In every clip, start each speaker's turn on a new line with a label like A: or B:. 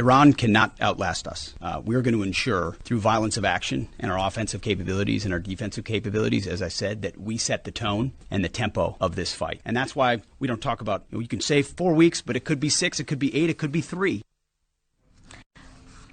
A: Iran cannot outlast us. We're going to ensure through violence of action and our offensive capabilities and our defensive capabilities, as I said, that we set the tone and the tempo of this fight. And that's why we don't talk about, you can say 4 weeks, but it could be 6, it could be 8, it could be 3.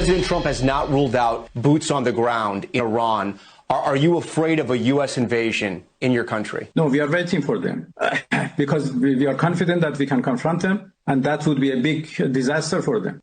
B: President Trump has not ruled out boots on the ground in Iran. Are you afraid of a U.S. invasion in your country?
C: No, we are waiting for them because we are confident that we can confront them and that would be a big disaster for them.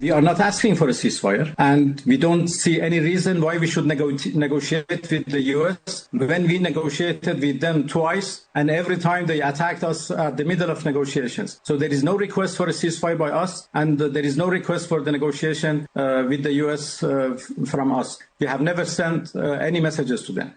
C: We are not asking for a ceasefire, and we don't see any reason why we should negotiate with the US when we negotiated with them twice, and every time they attacked us at the middle of negotiations. So there is no request for a ceasefire by us, and there is no request for the negotiation with the US from us. We have never sent any messages to them.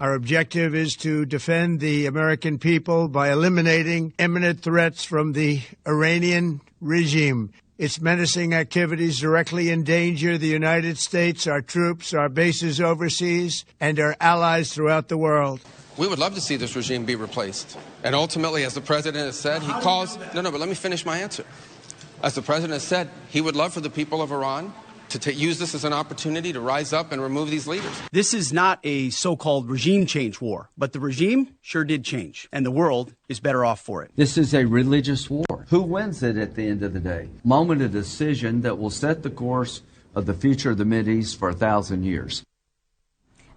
D: Our objective is to defend the American people by eliminating imminent threats from the Iranian regime. Its menacing activities directly endanger the United States, our troops, our bases overseas, and our allies throughout the world.
E: We would love to see this regime be replaced. And ultimately, as the president has said, he calls... No, but let me finish my answer. As the president has said, he would love for the people of Iran to use this as an opportunity to rise up and remove these leaders.
A: This is not a so-called regime change war, but the regime sure did change, and the world is better off for it.
F: This is a religious war. Who wins it at the end of the day? Moment of decision that will set the course of the future of the Mideast for 1,000 years.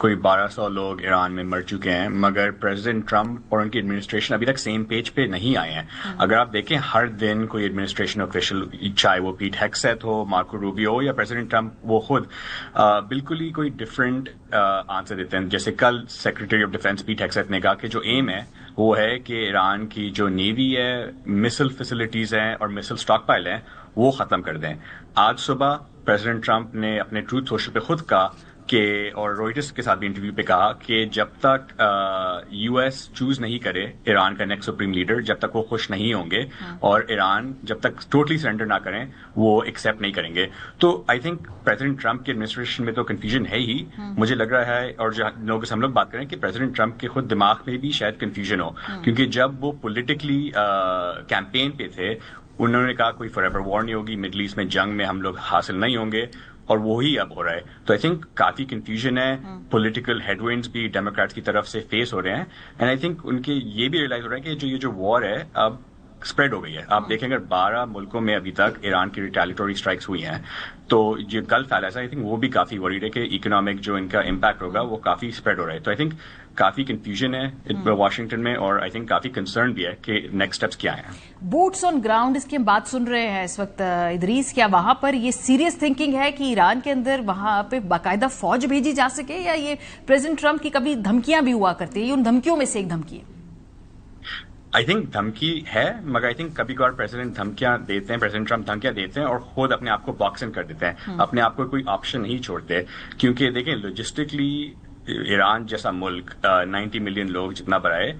G: کوئی 1200 لوگ ایران میں مر چکے ہیں، مگر president Trump اور ان کی administration ابھی تک سیم پیج پہ نہیں آئے ہیں. اگر آپ دیکھیں ہر دن کوئی ایڈمنسٹریشن آفیشل، چاہے وہ پیٹ ہیکسیت ہو، مارکو روبیو ہو یا پریزیڈنٹ ٹرمپ، وہ خود بالکل ہی کوئی ڈفرینٹ آنسر دیتے ہیں. جیسے کل سیکرٹری آف ڈیفینس پیٹ ہیکسیت نے کہا کہ جو ایم ہے وہ ہے کہ ایران کی جو نیوی ہے، مسل فیسلٹیز ہیں اور مسل اسٹاک پائل ہیں وہ ختم کر دیں. آج صبح پریزیڈنٹ ٹرمپ نے اپنے ٹروتھ سوشل پہ خود کہا کہ، اور روئٹرز کے ساتھ بھی انٹرویو پہ کہا کہ جب تک یو ایس چوز نہیں کرے ایران کا نیکسٹ سپریم لیڈر، جب تک وہ خوش نہیں ہوں گے اور ایران جب تک ٹوٹلی سرنڈر نہ کریں وہ ایکسیپٹ نہیں کریں گے. تو آئی تھنک پریزیڈنٹ ٹرمپ کی ایڈمنسٹریشن میں تو کنفیوژن ہے ہی. مجھے لگ رہا ہے، اور جو لوگوں سے ہم لوگ بات کریں، کہ پریزیڈنٹ ٹرمپ کے خود دماغ میں بھی شاید کنفیوژن ہو، کیونکہ جب وہ پولیٹیکلی کیمپین پہ تھے انہوں نے کہا کوئی فار ایور وار نہیں ہوگی، مڈل ایسٹ میں جنگ میں ہم لوگ حاصل نہیں ہوں گے، اور وہی اب ہو رہا ہے. تو آئی تھنک کافی کنفیوژن ہے، پولیٹیکل ہیڈ وینڈز بھی ڈیموکریٹس کی طرف سے فیس ہو رہے ہیں. اینڈ آئی تھنک ان کے یہ بھی ریئلائز ہو رہا ہے کہ یہ جو وار ہے اب اسپریڈ ہو گئی ہے. آپ دیکھیں اگر 12 ملکوں میں ابھی تک ایران کی ریٹیلیٹوری اسٹرائکس ہوئی ہیں، تو یہ گلف ایلائز آئی تھنک وہ بھی کافی وریڈ ہے کہ اکنامک جو ان کا امپیکٹ ہوگا وہ کافی اسپریڈ ہو رہا ہے. تو آئی تھنک کافی کنفیوژن ہے واشنگٹن میں، اور آئی تھنک کافی کنسرن بھی ہے کہ نیکسٹ اسٹیپس کیا ہیں.
H: بوٹس آن گراؤنڈ، اس کی ہم بات سن رہے ہیں اس وقت ادریس، کیا وہاں پر یہ سیریس تھنکنگ ہے کہ ایران کے اندر وہاں پہ باقاعدہ فوج بھیجی جا سکے، یا یہ پریزیڈنٹ ٹرمپ کی کبھی دھمکیاں بھی ہوا کرتی ہیں، یہ ان دھمکیوں میں سے ایک دھمکی ہے؟
G: آئی تھنک دھمکی ہے، مگر آئی تھنک کبھی کبھار پریزیڈنٹ دھمکیاں دیتے ہیں، پریزیڈنٹ ٹرمپ دھمکیاں دیتے ہیں اور خود اپنے آپ کو باکس ان کر دیتے ہیں، اپنے آپ کو کوئی آپشن نہیں چھوڑتے. کیونکہ دیکھیں لاجسٹکلی ایران جیسا ملک 90 ملین لوگ جتنا بڑا ہے،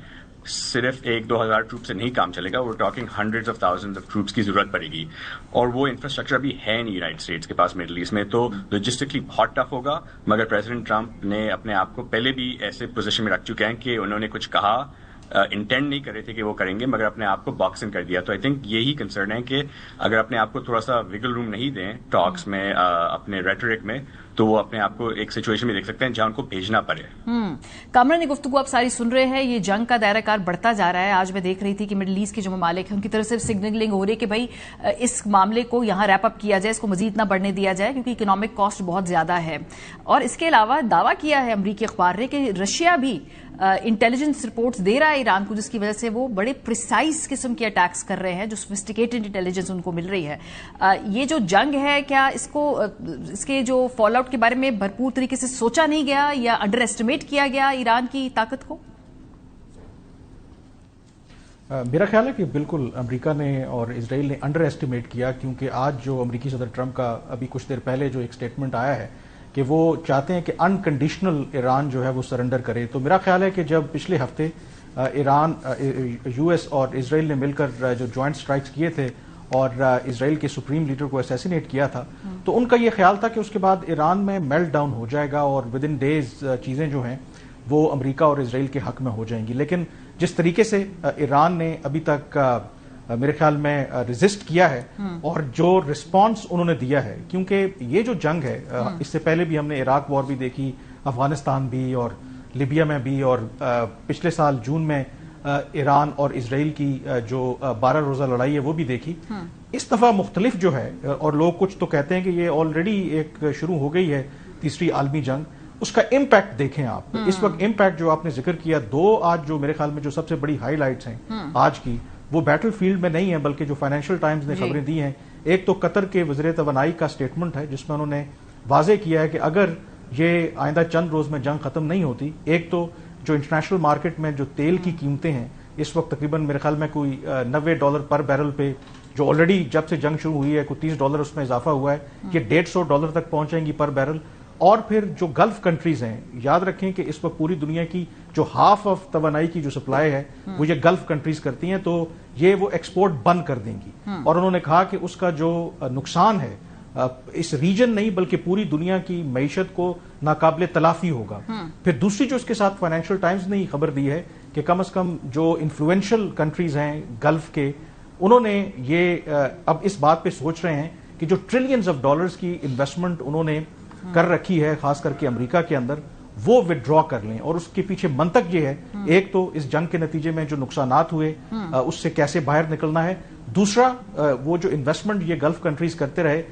G: صرف 1-2 ہزار ٹروپ سے نہیں کام چلے گا. وہ talking hundreds of thousands of troops کی ضرورت پڑے گی، اور وہ انفراسٹرکچر ابھی ہے نہیں یونائٹڈ اسٹیٹس کے پاس مڈل ایسٹ میں. تو لاجسٹکلی بہت ٹف ہوگا. مگر پریزیڈنٹ ٹرمپ نے اپنے آپ کو پہلے بھی ایسے پوزیشن میں رکھ چکے ہیں کہ انہوں نے کچھ کہا، انٹینڈ نہیں کر رہے تھے کہ وہ کریں گے، مگر اپنے آپ کو باکس ان کر دیا. تو آئی تھنک یہی کنسرن ہے کہ اگر اپنے آپ کو تھوڑا سا وگل روم نہیں دیں ٹاکس میں، اپنے ریٹرک میں، تو وہ اپنے آپ کو ایک سچویشن میں دیکھ سکتے ہیں جہاں ان کو بھیجنا پڑے.
H: کامران، یہ گفتگو آپ ساری سن رہے ہیں، یہ جنگ کا دائرہ کار بڑھتا جا رہا ہے. آج میں دیکھ رہی تھی کہ مڈل ایسٹ کے جو ممالک ہیں ان کی طرف سے سگنلنگ ہو رہی ہے کہ بھائی اس معاملے کو یہاں ریپ اپ کیا جائے، اس کو مزید نہ بڑھنے دیا جائے، کیونکہ اکنامک کاسٹ بہت زیادہ ہے. اور اس کے علاوہ دعویٰ کیا ہے امریکی اخبار نے کہ رشیا بھی انٹیلیجنس رپورٹس دے رہا ہے ایران کو، جس کی وجہ سے وہ بڑے پریسائز قسم کے اٹیکس کر رہے ہیں، جو سوفسٹیکیٹڈ انٹیلیجنس ان کو مل رہی ہے. یہ جو جنگ ہے، کیا اس کے جو فال آؤٹ کے بارے میں بھرپور طریقے سے سوچا نہیں گیا یا انڈر ایسٹیمیٹ کیا گیا ایران کی طاقت کو؟
I: میرا خیال ہے کہ بالکل امریکہ نے اور اسرائیل نے انڈر ایسٹیمیٹ کیا، کیونکہ آج جو امریکی صدر ٹرمپ کا ابھی کچھ دیر پہلے جو ایک سٹیٹمنٹ آیا ہے کہ وہ چاہتے ہیں کہ انکنڈیشنل ایران جو ہے وہ سرنڈر کرے. تو میرا خیال ہے کہ جب پچھلے ہفتے ایران، یو ایس اور اسرائیل نے مل کر جو جوائنٹ سٹرائکس کیے تھے اور اسرائیل کے سپریم لیڈر کو اسیسینیٹ کیا تھا، تو ان کا یہ خیال تھا کہ اس کے بعد ایران میں میلٹ ڈاؤن ہو جائے گا اور ود ان ڈیز چیزیں جو ہیں وہ امریکہ اور اسرائیل کے حق میں ہو جائیں گی. لیکن جس طریقے سے ایران نے ابھی تک میرے خیال میں ریزسٹ کیا ہے اور جو رسپانس انہوں نے دیا ہے، کیونکہ یہ جو جنگ ہے، اس سے پہلے بھی ہم نے عراق وار بھی دیکھی، افغانستان بھی اور لیبیا میں بھی، اور پچھلے سال جون میں ایران اور اسرائیل کی جو 12 روزہ لڑائی ہے وہ بھی دیکھی. اس دفعہ مختلف جو ہے، اور لوگ کچھ تو کہتے ہیں کہ یہ آلریڈی ایک شروع ہو گئی ہے تیسری عالمی جنگ. اس کا امپیکٹ دیکھیں آپ اس وقت، امپیکٹ جو آپ نے ذکر کیا، آج جو میرے خیال میں جو سب سے بڑی ہائی لائٹس ہیں آج کی، وہ بیٹل فیلڈ میں نہیں ہے، بلکہ جو فائنینشیل ٹائمز نے خبریں دی ہیں. ایک تو قطر کے وزیر توانائی کا سٹیٹمنٹ ہے جس میں انہوں نے واضح کیا ہے کہ اگر یہ آئندہ چند روز میں جنگ ختم نہیں ہوتی، ایک تو جو انٹرنیشنل مارکیٹ میں جو تیل کی قیمتیں ہیں اس وقت تقریباً میرے خیال میں کوئی $90 پر بیرل پہ، جو آلریڈی جب سے جنگ شروع ہوئی ہے کوئی $30 اس میں اضافہ ہوا ہے، یہ $150 تک پہنچیں گی پر بیرل. اور پھر جو گلف کنٹریز ہیں، یاد رکھیں کہ اس وقت پوری دنیا کی جو ہاف آف توانائی کی جو سپلائی ہے وہ یہ گلف کنٹریز کرتی ہیں، تو یہ وہ ایکسپورٹ بند کر دیں گی. اور انہوں نے کہا کہ اس کا جو نقصان ہے اس ریجن نہیں بلکہ پوری دنیا کی معیشت کو ناقابل تلافی ہوگا. پھر دوسری جو اس کے ساتھ فائنینشیل ٹائمز نے خبر دی ہے کہ کم از کم جو انفلوئنشل کنٹریز ہیں گلف کے، انہوں نے یہ اب اس بات پہ سوچ رہے ہیں کہ جو ٹریلینز آف ڈالرز کی انویسٹمنٹ انہوں نے کر رکھی ہے خاص کر کے امریکہ کے اندر، وہ وڈرا کر لیں. اور اس کے پیچھے منطق یہ ہے، ایک تو اس جنگ کے نتیجے میں جو نقصانات ہوئے اس سے کیسے باہر نکلنا ہے، دوسرا وہ جو انویسٹمنٹ یہ گلف کنٹریز کرتے رہے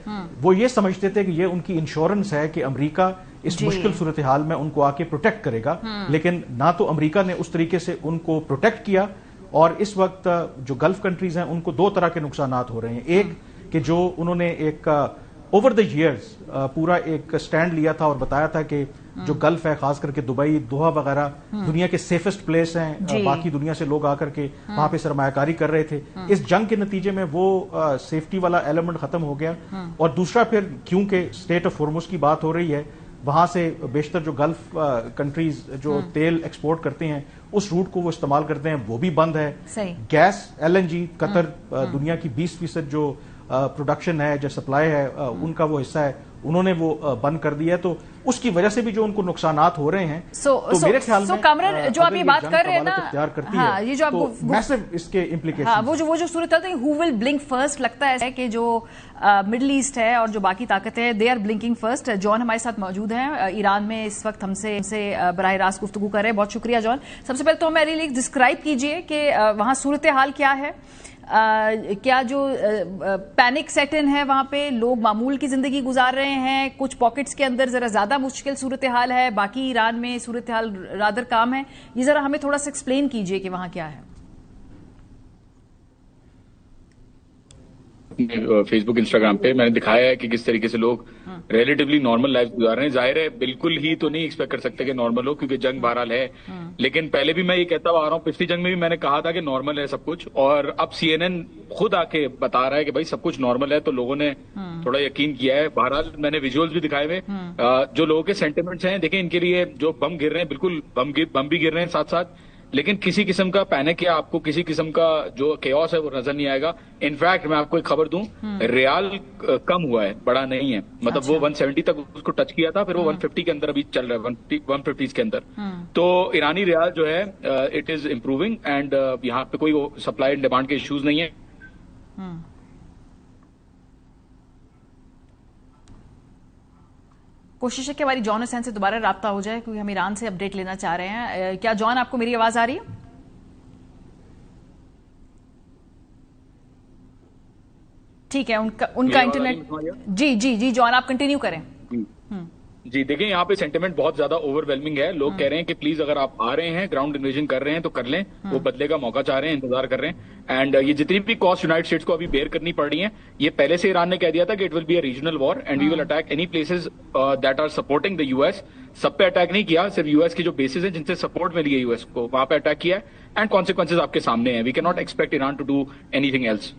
I: وہ یہ سمجھتے تھے کہ یہ ان کی انشورنس ہے کہ امریکہ اس مشکل صورتحال میں ان کو آ کے پروٹیکٹ کرے گا، لیکن نہ تو امریکہ نے اس طریقے سے ان کو پروٹیکٹ کیا، اور اس وقت جو گلف کنٹریز ہیں ان کو دو طرح کے نقصانات ہو رہے ہیں. ایک کہ جو انہوں نے ایک اوور دا ایئرز پورا ایک سٹینڈ لیا تھا اور بتایا تھا کہ جو گلف ہے خاص کر کے دبئی، دوحہ وغیرہ دنیا کے سیفسٹ پلیس ہیں، باقی دنیا سے لوگ آ کر کے وہاں پہ سرمایہ کاری کر رہے تھے. اس جنگ کے نتیجے میں وہ سیفٹی والا ایلیمنٹ ختم ہو گیا. اور دوسرا پھر کیونکہ اسٹیٹ آف ہارمز کی بات ہو رہی ہے، وہاں سے بیشتر جو گلف کنٹریز جو تیل ایکسپورٹ کرتے ہیں اس روٹ کو وہ استعمال کرتے ہیں، وہ بھی بند ہے. گیس LNG قطر دنیا کی 20% جو پروڈکشن ہے، جو سپلائی ہے ان کا وہ حصہ ہے، انہوں نے وہ بند کر دیا ہے. تو اس کی وجہ سے بھی جو ان کو نقصانات ہو رہے ہیں تو میرے خیال میں
H: کامران جو آپ یہ بات کر رہے ہیں نا،
I: اختیار کرتی
H: ہاں یہ جو آپ
I: تو میسو اس کے امپلیکیشن،
H: ہاں وہ جو صورت ہے ہو ول بلنک فرسٹ، لگتا ہے کہ جو مڈل ایسٹ ہے اور جو باقی طاقتیں ہیں دے آر بلنکنگ فرسٹ. جان ہمارے ساتھ موجود ہیں ایران میں اس وقت، ہم سے براہ راست گفتگو کر رہے ہیں. بہت شکریہ جان. سب سے پہلے تو میرے لیے ڈسکرائب کیجئے کہ وہاں صورتحال کیا ہے، کیا جو پینک سیٹ ان ہے وہاں پہ لوگ معمول کی زندگی گزار رہے ہیں، کچھ پاکٹس کے اندر ذرا زیادہ مشکل صورتحال ہے، باقی ایران میں صورتحال رادر کام ہے. یہ ذرا ہمیں تھوڑا سا ایکسپلین کیجئے کہ وہاں کیا ہے.
J: فیس بک انسٹاگرام پہ میں نے دکھایا ہے کہ کس طریقے سے لوگ ریلیٹیولی نارمل لائف گزار رہے ہیں. ظاہر ہے بالکل ہی تو نہیں ایکسپیکٹ کر سکتے کہ نارمل ہو، کیونکہ جنگ بہرحال ہے، لیکن پہلے بھی میں یہ کہتا آ رہا ہوں، پچھلی جنگ میں بھی میں نے کہا تھا کہ نارمل ہے سب کچھ، اور اب CNN خود آ کے بتا رہا ہے کہ بھائی سب کچھ نارمل ہے، تو لوگوں نے تھوڑا یقین کیا ہے. بہرحال میں نے ویژولز بھی دکھائے ہوئے، جو لوگوں کے سینٹیمنٹس ہیں دیکھیں، ان کے لیے جو بم گر رہے ہیں بالکل بم بھی گر رہے ہیں ساتھ ساتھ، لیکن کسی قسم کا پینک یا آپ کو کسی قسم کا جو کیوس ہے وہ نظر نہیں آئے گا. انفیکٹ میں آپ کو ایک خبر دوں، ریال کم ہوا ہے، بڑا نہیں ہے، مطلب وہ 170 تک اس کو ٹچ کیا تھا، پھر وہ 150 کے اندر ابھی چل رہا ہے، 150 کے اندر. تو ایرانی ریال جو ہے اٹ از امپروونگ، اینڈ یہاں پہ کوئی سپلائی اینڈ ڈیمانڈ کے ایشوز نہیں ہے.
H: کوشش ہے کہ ہماری جان حسین سے دوبارہ رابطہ ہو جائے، کیونکہ ہم ایران سے اپڈیٹ لینا چاہ رہے ہیں. کیا جان آپ کو میری آواز آ رہی ہے؟ ٹھیک ہے، ان کا انٹرنیٹ. جی جان آپ کنٹینیو کریں.
J: جی دیکھیں، یہاں پہ سینٹیمنٹ بہت زیادہ اوور ویلمنگ ہے. لوگ کہہ رہے ہیں کہ پلیز اگر آپ آ رہے ہیں گراؤنڈ انویژن کر رہے ہیں تو کر لیں، وہ بدلے کا موقع چاہ رہے ہیں، انتظار کر رہے ہیں. اینڈ یہ جتنی بھی کاسٹ یونائٹڈ اسٹیٹس کو ابھی بیئر کرنی پڑ رہی ہیں، یہ پہلے سے ایران نے کہہ دیا تھا کہ it will be a regional war and we will attack any places that are supporting the US. سب پہ اٹیک نہیں کیا، صرف US کی جو بیسز ہیں جن سے سپورٹ ملی ہے US کو، وہاں پہ اٹیک کیا ہے. اینڈ کانسیکوینسز آپ کے سامنے ہیں. We can not expect Iran to do anything else.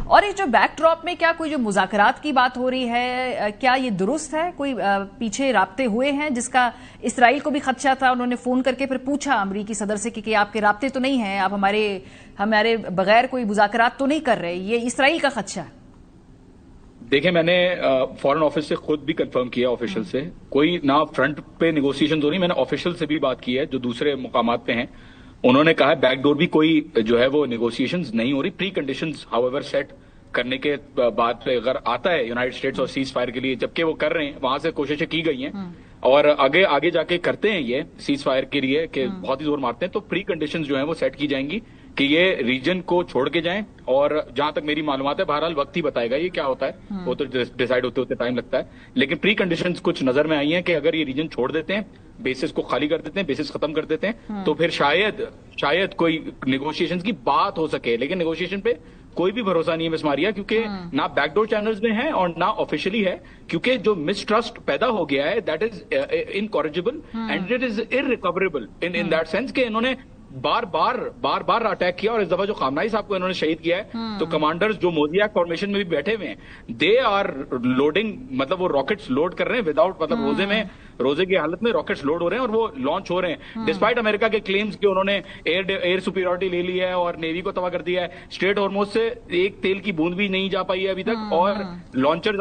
H: اور یہ جو بیک ڈراپ میں کیا کوئی جو مذاکرات کی بات ہو رہی ہے، کیا یہ درست ہے؟ کوئی پیچھے رابطے ہوئے ہیں جس کا اسرائیل کو بھی خدشہ تھا؟ انہوں نے فون کر کے پھر پوچھا امریکی صدر سے کہ آپ کے رابطے تو نہیں ہیں، آپ ہمارے بغیر کوئی مذاکرات تو نہیں کر رہے. یہ اسرائیل کا خدشہ ہے.
J: دیکھیں، میں نے فارن آفس سے خود بھی کنفرم کیا، آفیشل سے کوئی نہ فرنٹ پہ نیگوسیشن ہو رہی. میں نے آفیشل سے بھی بات کی ہے جو دوسرے مقامات پہ ہیں، انہوں نے کہا ہے بیک ڈور بھی کوئی جو ہے وہ نیگوسیشنز نہیں ہو رہی. پری کنڈیشنز ہاؤ ایور سیٹ کرنے کے بعد اگر آتا ہے یونائٹڈ اسٹیٹس اور سیز فائر کے لیے، جبکہ وہ کر رہے ہیں، وہاں سے کوششیں کی گئی ہیں اور آگے جا کے کرتے ہیں یہ سیز فائر کے لیے کہ بہت ہی زور مارتے ہیں، تو پری کنڈیشنز جو ہیں وہ سیٹ کی جائیں گی کہ یہ ریجن کو چھوڑ کے جائیں. اور جہاں تک میری معلومات ہے، بہرحال وقت ہی بتائے گا یہ کیا ہوتا ہے، وہ تو ڈیسائیڈ ہوتے ٹائم لگتا ہے. لیکن پری کنڈیشنز کچھ نظر میں آئی ہیں کہ اگر یہ ریجن چھوڑ دیتے ہیں، بیسز کو خالی کر دیتے ہیں، بیسز ختم کر دیتے ہیں، تو پھر شاید کوئی نیگوشیشنز کی بات ہو سکے. لیکن نیگوشیشن پہ کوئی بھی بھروسہ نہیں ہے مس ماریا، کیونکہ نہ بیک ڈور چینلز میں ہے اور نہ آفیشلی ہے. کیونکہ جو مسٹرسٹ پیدا ہو گیا ہے that is incurable and it is irrecoverable in that sense کہ انہوں نے بار بار اٹیک کیا. اور اس دفعہ جو خامنائی صاحب کو انہوں نے شہید کیا ہے، تو کمانڈرز جو موزیاک فارمیشن میں بھی بیٹھے ہوئے ہیں، دے آر لوڈنگ، مطلب وہ راکٹس لوڈ کر رہے ہیں وداؤٹ، مطلب روزے کی حالت میں راکٹس لوڈ ہو رہے ہیں اور وہ لانچ ہو رہے ہیں ڈسپائٹ امریکہ کے کلیمز کہ انہوں نے ایئر سپیریورٹی لے لی ہے اور نیوی کو تباہ کر دیا ہے. اسٹریٹ ہارموز سے ایک تیل کی بوند بھی نہیں جا پائی ہے ابھی تک، اور launchers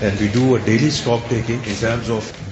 K: And we do a daily stock taking in terms of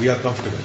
K: we are comfortable।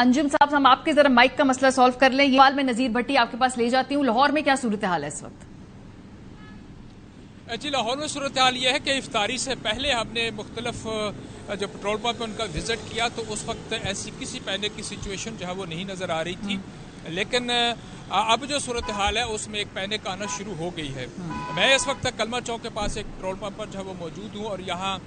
H: انجم صاحب ہم آپ کے ذرا مائک کا مسئلہ سالو کر لیں. یہ سوال میں نذیر بھٹی آپ کے پاس لے جاتی ہوں. لاہور میں کیا صورتحال ہے اس وقت؟
L: جی لاہور میں صورتحال یہ ہے کہ افطاری سے پہلے ہم نے مختلف جو پیٹرول پمپ پہ ان کا وزٹ کیا تو اس وقت ایسی کسی پینک کی سچویشن جو ہے وہ نہیں نظر آ رہی تھی. لیکن اب جو صورتحال ہے اس میں ایک پینک آنا شروع ہو گئی ہے. میں اس وقت کلمہ چوک کے پاس ایک پیٹرول پمپ پر جو ہے وہ موجود ہوں اور یہاں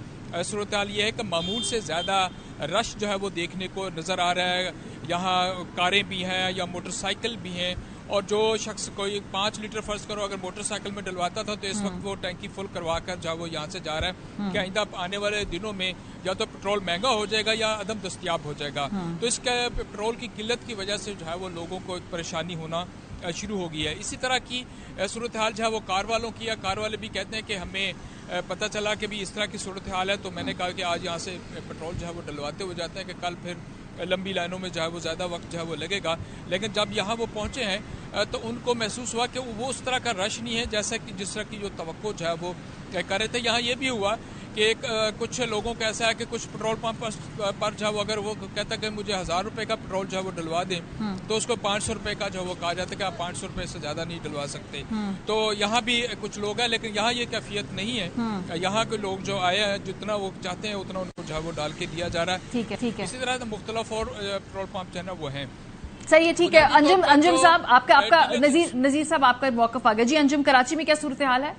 L: صورتحال یہ ہے کہ معمول سے زیادہ رش جو ہے وہ دیکھنے کو نظر آ رہا ہے. یہاں کاریں بھی ہیں یا موٹر سائیکل بھی ہیں اور جو شخص کوئی 5 لیٹر فرض کرو اگر موٹر سائیکل میں ڈلواتا تھا تو اس وقت وہ ٹینکی فل کروا کر جو وہ یہاں سے جا رہا ہے کہ آئندہ آنے والے دنوں میں یا تو پیٹرول مہنگا ہو جائے گا یا عدم دستیاب ہو جائے گا. تو اس کے پیٹرول کی قلت کی وجہ سے جو ہے وہ لوگوں کو ایک پریشانی ہونا شروع ہو گئی ہے. اسی طرح کی صورتحال جو ہے وہ کار والوں کی ہے. کار والے بھی کہتے ہیں کہ ہمیں پتہ چلا کہ بھی اس طرح کی صورتحال ہے تو میں نے کہا کہ آج یہاں سے پیٹرول جو ہے وہ ڈلواتے ہوئے جاتے ہیں کہ کل پھر لمبی لائنوں میں جو ہے وہ زیادہ وقت جو ہے وہ لگے گا. لیکن جب یہاں وہ پہنچے ہیں تو ان کو محسوس ہوا کہ وہ اس طرح کا رش نہیں ہے جیسا کہ جس طرح کی جو توقع جو ہے وہ کر رہے تھے. یہاں یہ بھی ہوا کہ کچھ لوگوں کا ایسا ہے کہ کچھ پیٹرول پمپ پر جو ہے وہ اگر وہ کہتا ہے کہ مجھے 1000 روپے کا پیٹرول جو ہے وہ ڈلوا دیں تو اس کو 500 روپے کا جو ہے وہ کہا جاتا ہے کہ آپ 500 روپے سے زیادہ نہیں ڈلوا سکتے. تو یہاں بھی کچھ لوگ ہیں لیکن یہاں یہ کیفیت نہیں ہے. یہاں کے لوگ جو آئے ہیں جتنا وہ چاہتے ہیں اتنا ان کو جو ہے وہ ڈال کے دیا جا رہا ہے. اسی طرح مختلف اور پیٹرول پمپ جو ہے نا وہ ہیں.
H: صحیح ہے, ٹھیک ہے. انجم صاحب آپ کا نذیر صاحب آپ کا موقف آ گیا. جی انجم, کراچی میں کیا صورتحال ہے؟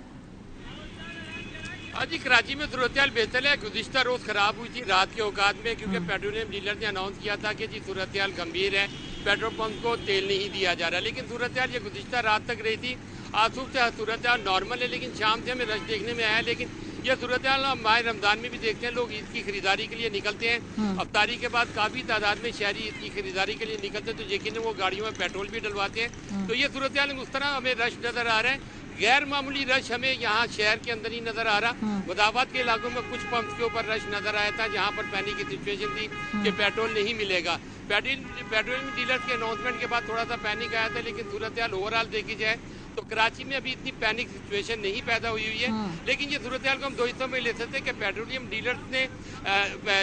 M: جی کراچی میں صورتحال بہتر ہے. گزشتہ روز خراب ہوئی تھی رات کے اوقات میں کیونکہ پیٹرولیم ڈیلر نے اناؤنس کیا تھا کہ جی صورتحال گمبھیر ہے, پیٹرول پمپ کو تیل نہیں دیا جا رہا. لیکن صورتحال یہ گزشتہ رات تک رہی تھی. آج صبح سے صورتحال نارمل ہے لیکن شام سے ہمیں رش دیکھنے میں آیا. لیکن یہ صورتحال ہم ماہ رمضان میں بھی دیکھتے ہیں, لوگ عید کی خریداری کے لیے نکلتے ہیں. افطاری کے بعد کافی تعداد میں شہری عید کی خریداری کے لیے نکلتے ہیں تو یقیناً وہ گاڑیوں میں پیٹرول بھی ڈلواتے ہیں. تو یہ صورتحال اس طرح ہمیں رش نظر آ رہا ہے. غیر معمولی رش ہمیں یہاں شہر کے اندر ہی نظر آ رہا. مدافعت کے علاقوں میں کچھ پمپس کے اوپر رش نظر آیا تھا جہاں پر پینک کی سچویشن تھی کہ پیٹرول نہیں ملے گا. پیٹرول ڈیلرز کے اناؤنسمنٹ کے بعد تھوڑا سا پینک آیا تھا لیکن صورتحال اوور آل دیکھی جائے تو کراچی میں ابھی اتنی پینک سچویشن نہیں پیدا ہوئی ہے. لیکن یہ صورتحال کو ہم 2 حصوں میں لے سکتے ہیں کہ پیٹرولیم ڈیلرز نے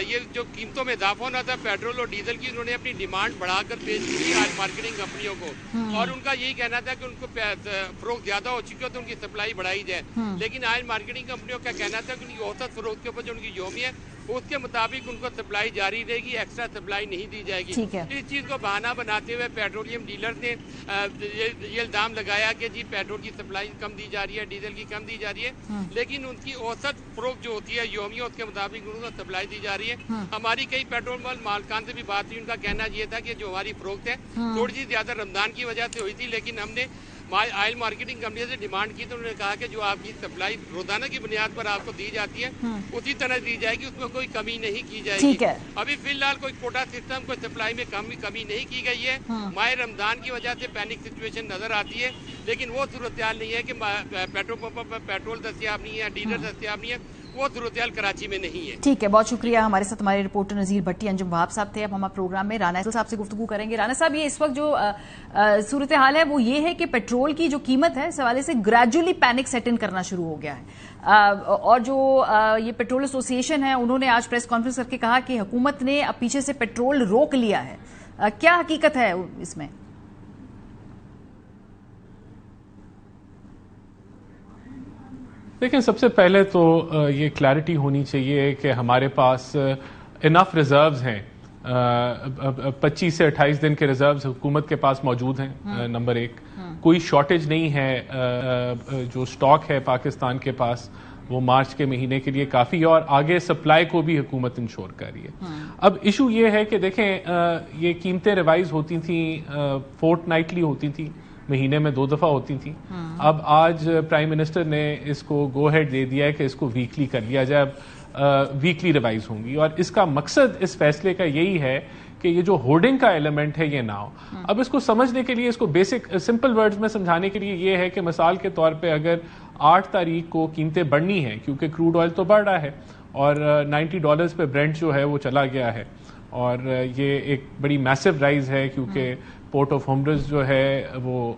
M: یہ جو قیمتوں میں اضافہ ہونا تھا پیٹرول اور ڈیزل کی, انہوں نے اپنی ڈیمانڈ بڑھا کر پیش کی آئل مارکیٹنگ کمپنیوں کو اور ان کا یہی کہنا تھا کہ ان کو فروخت زیادہ ہو چکی ہو تو ان کی سپلائی بڑھائی جائے. لیکن آئل مارکیٹنگ کمپنیوں کا کہنا تھا کہ ان کی اوسط فروخت کے اوپر جو ان کی یومی ہے اس کے مطابق ان کو سپلائی جاری رہے گی, ایکسٹرا سپلائی نہیں دی جائے گی. اس چیز کو بہانہ بناتے ہوئے پیٹرولیم ڈیلر نے یہ الزام لگایا کہ جی پیٹرول کی سپلائی کم دی جا رہی ہے, ڈیزل کی کم دی جا رہی ہے. لیکن ان کی اوسط فروخت جو ہوتی ہے یومیہ اس کے مطابق ان کو سپلائی دی جا رہی ہے. ہماری کئی پیٹرول مالکان سے بھی بات ہوئی, ان کا کہنا یہ تھا کہ جو ہماری فروخت ہے تھوڑی سی زیادہ رمضان کی وجہ سے ہوئی تھی لیکن ہم نے آئل مارکیٹنگ کمپنی سے ڈیمانڈ کی تو انہوں نے کہا کہ جو آپ کی سپلائی روزانہ کی بنیاد پر آپ کو دی جاتی ہے اسی طرح دی جائے گی, اس میں کوئی کمی نہیں کی جائے گی. ابھی فی الحال کوئی کوٹا سسٹم کوئی سپلائی میں کمی نہیں کی گئی ہے. ماہ رمضان کی وجہ سے پینک سچویشن نظر آتی ہے لیکن وہ صورتحال نہیں ہے کہ پیٹرول پمپ پر پیٹرول دستیاب نہیں ہے, ڈیزل دستیاب نہیں ہے. وہ صورتحال کراچی میں نہیں ہے.
H: ٹھیک ہے, بہت شکریہ. ہمارے ساتھ ہمارے رپورٹر نذیر بھٹی انجم وہاب صاحب تھے. اب ہم پروگرام میں رانا صاحب سے گفتگو کریں گے. رانا صاحب, یہ اس وقت جو صورتحال ہے وہ یہ ہے کہ پیٹرول کی جو قیمت ہے اس حوالے سے گریجولی پینک سیٹ ان کرنا شروع ہو گیا ہے اور جو یہ پیٹرول ایسوسی ایشن ہے انہوں نے آج پریس کانفرنس کر کے کہا کہ حکومت نے اب پیچھے سے پیٹرول روک لیا ہے. کیا حقیقت ہے اس میں؟
N: دیکھیں, سب سے پہلے تو یہ کلیئرٹی ہونی چاہیے کہ ہمارے پاس انف ریزروز ہیں. 25 سے 28 دن کے ریزروز حکومت کے پاس موجود ہیں. نمبر 1, کوئی شارٹیج نہیں ہے. جو سٹاک ہے پاکستان کے پاس وہ مارچ کے مہینے کے لیے کافی ہے اور آگے سپلائی کو بھی حکومت انشور کر رہی ہے. اب ایشو یہ ہے کہ دیکھیں, یہ قیمتیں ریوائز ہوتی تھیں, فورٹ نائٹلی ہوتی تھیں, مہینے میں 2 دفعہ ہوتی تھیں. اب آج پرائم منسٹر نے اس کو گو ہیڈ دے دیا ہے کہ اس کو ویکلی کر لیا جائے. اب ویکلی ریوائز ہوں گی اور اس کا مقصد اس فیصلے کا یہی ہے کہ یہ جو ہورڈنگ کا ایلیمنٹ ہے یہ نہ ہو. اب اس کو سمجھنے کے لیے, اس کو بیسک سمپل ورڈز میں سمجھانے کے لیے یہ ہے کہ مثال کے طور پہ اگر 8 تاریخ کو قیمتیں بڑھنی ہیں کیونکہ کروڈ آئل تو بڑھ رہا ہے اور $90 پہ برنٹ جو ہے وہ چلا گیا ہے اور یہ ایک بڑی میسو رائز ہے کیونکہ پورٹ آف ہومرز جو ہے وہ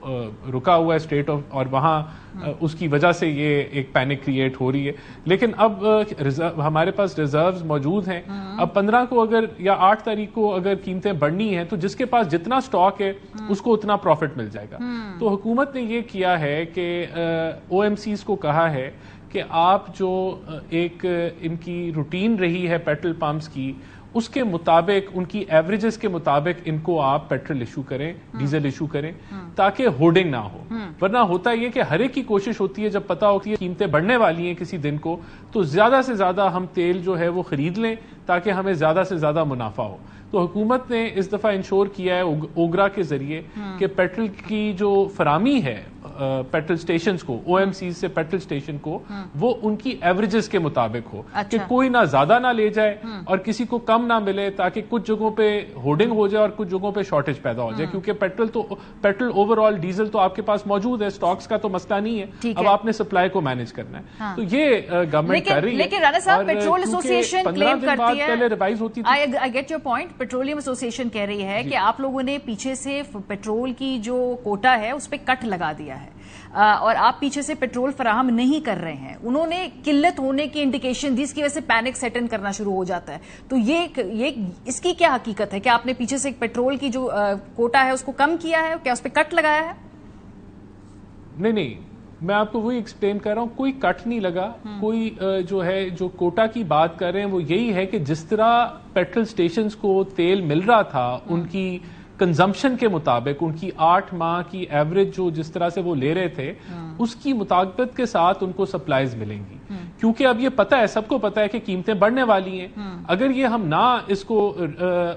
N: رکا ہوا ہے اسٹیٹ آف، اور وہاں اس کی وجہ سے یہ ایک پینک کریٹ ہو رہی ہے. لیکن اب ہمارے پاس ریزروز موجود ہیں. اب 15 کو اگر یا 8 تاریخ کو اگر قیمتیں بڑھنی ہیں تو جس کے پاس جتنا سٹاک ہے اس کو اتنا پروفٹ مل جائے گا. تو حکومت نے یہ کیا ہے کہ او ایم سیز کو کہا ہے کہ آپ جو ایک ان کی روٹین رہی ہے پیٹرول پمپس کی، اس کے مطابق ان کی ایوریجز کے مطابق ان کو آپ پیٹرول ایشو کریں، ڈیزل ایشو کریں، تاکہ ہورڈنگ نہ ہو. ورنہ ہوتا یہ کہ ہر ایک کی کوشش ہوتی ہے جب پتا ہوتی ہے قیمتیں بڑھنے والی ہیں کسی دن کو، تو زیادہ سے زیادہ ہم تیل جو ہے وہ خرید لیں تاکہ ہمیں زیادہ سے زیادہ منافع ہو. تو حکومت نے اس دفعہ انشور کیا ہے اوگرا کے ذریعے کہ پیٹرول کی جو فراہمی ہے پیٹرول سٹیشنز کو، او ایم سی سے پیٹرول سٹیشن کو، وہ ان کی ایوریجز کے مطابق ہو، کہ کوئی نہ زیادہ نہ لے جائے اور کسی کو کم نہ ملے، تاکہ کچھ جگہوں پہ ہورڈنگ ہو جائے اور کچھ جگہوں پہ شارٹیج پیدا ہو جائے. کیونکہ پیٹرول اوور آل ڈیزل تو آپ کے پاس موجود ہے، سٹاکس کا تو مسئلہ نہیں ہے، اب آپ نے سپلائی کو مینج کرنا ہے. تو یہ گورنمنٹ کر رہی ہے.
H: لیکن رانا صاحب پیٹرول ایسوسیشن کلیم کرتی ہے،
N: پہلے ریوائز ہوتی تھی.
H: I get your point. Petroleum association کہہ رہی ہے کہ آپ لوگوں نے پیچھے سے پیٹرول کی جو کوٹا ہے اس پہ کٹ لگا دیا ہے اور آپ پیچھے سے پیٹرول فراہم نہیں کر رہے ہیں. انہوں نے قلت ہونے کی انڈیکیشن دی، اس کی وجہ سے پینک سیٹ ان کرنا شروع ہو جاتا ہے. تو یہ اس کی کیا حقیقت ہے کہ آپ نے پیچھے سے پیٹرول کی جو کوٹا ہے اس کو کم کیا ہے، کیا اس پہ کٹ لگایا ہے؟
N: نہیں، میں آپ کو وہی ایکسپلین کر رہا ہوں. کوئی کٹ نہیں لگا. کوئی جو ہے جو کوٹا کی بات کر رہے ہیں وہ یہی ہے کہ جس طرح پیٹرول سٹیشنز کو تیل مل رہا تھا ان کی کنزمپشن کے مطابق، ان کی 8 ماہ کی ایوریج جو جس طرح سے وہ لے رہے تھے اس کی مطابقت کے ساتھ ان کو سپلائز ملیں گی. کیونکہ اب یہ پتہ ہے، سب کو پتہ ہے کہ قیمتیں بڑھنے والی ہیں. اگر یہ ہم نہ اس کو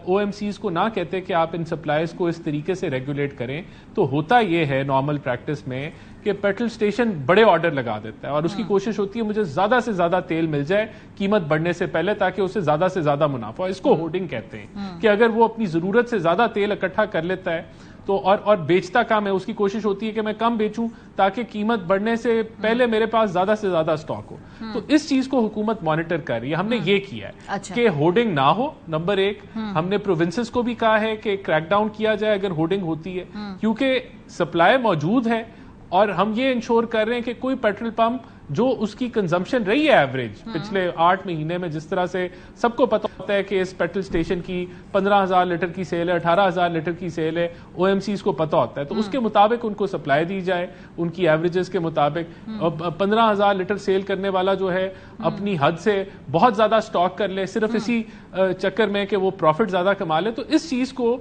N: او ایم سیز کو نہ کہتے کہ آپ ان سپلائز کو اس طریقے سے ریگولیٹ کریں، تو ہوتا یہ ہے نارمل پریکٹس میں کہ پیٹرول سٹیشن بڑے آرڈر لگا دیتا ہے اور اس کی کوشش ہوتی ہے مجھے زیادہ سے زیادہ تیل مل جائے قیمت بڑھنے سے پہلے، تاکہ اسے زیادہ سے زیادہ منافع ہو. اس کو ہورڈنگ کہتے ہیں کہ اگر وہ اپنی ضرورت سے زیادہ تیل اکٹھا کر لیتا ہے تو اور بیچتا کم ہے، اس کی کوشش ہوتی ہے کہ میں کم بیچوں تاکہ قیمت بڑھنے سے پہلے میرے پاس زیادہ سے زیادہ سٹاک ہو. تو اس چیز کو حکومت مانیٹر کر رہی ہے. ہم نے یہ کیا ہے کہ ہورڈنگ نہ ہو. نمبر 1 ہم نے پروونسز کو بھی کہا ہے کہ کریک ڈاؤن کیا جائے اگر ہورڈنگ ہوتی ہے، کیونکہ سپلائی موجود ہے اور ہم یہ انشور کر رہے ہیں کہ کوئی پیٹرول پمپ جو اس کی کنزمپشن رہی ہے ایوریج پچھلے 8 مہینے میں، جس طرح سے سب کو پتہ ہوتا ہے کہ اس پیٹرول سٹیشن کی 15,000 لیٹر کی سیل ہے، 18,000 لیٹر کی سیل ہے، او ایم سیز کو پتہ ہوتا ہے، تو اس کے مطابق ان کو سپلائی دی جائے ان کی ایوریجز کے مطابق. 15,000 لیٹر سیل کرنے والا جو ہے اپنی حد سے بہت زیادہ سٹاک کر لے صرف اسی چکر میں کہ وہ پروفٹ زیادہ کما لے. تو اس چیز کو